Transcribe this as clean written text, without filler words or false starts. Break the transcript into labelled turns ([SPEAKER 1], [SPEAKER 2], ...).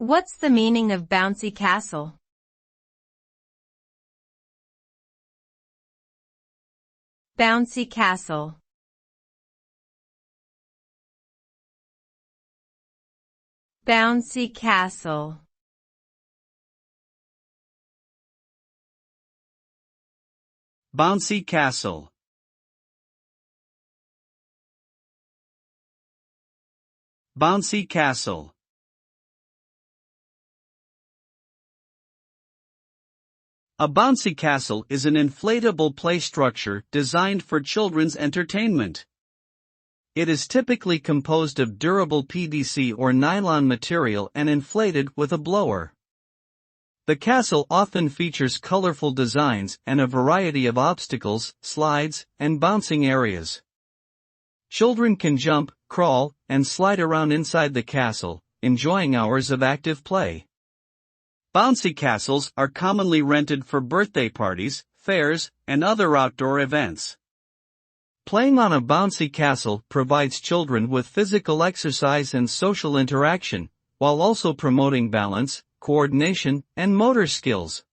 [SPEAKER 1] What's the meaning of bouncy castle? Bouncy castle. Bouncy castle.
[SPEAKER 2] Bouncy castle. Bouncy castle. A bouncy castle is an inflatable play structure designed for children's entertainment. It is typically composed of durable PVC or nylon material and inflated with a blower. The castle often features colorful designs and a variety of obstacles, slides, and bouncing areas. Children can jump, crawl, and slide around inside the castle, enjoying hours of active play. Bouncy castles are commonly rented for birthday parties, fairs, and other outdoor events. Playing on a bouncy castle provides children with physical exercise and social interaction, while also promoting balance, coordination, and motor skills.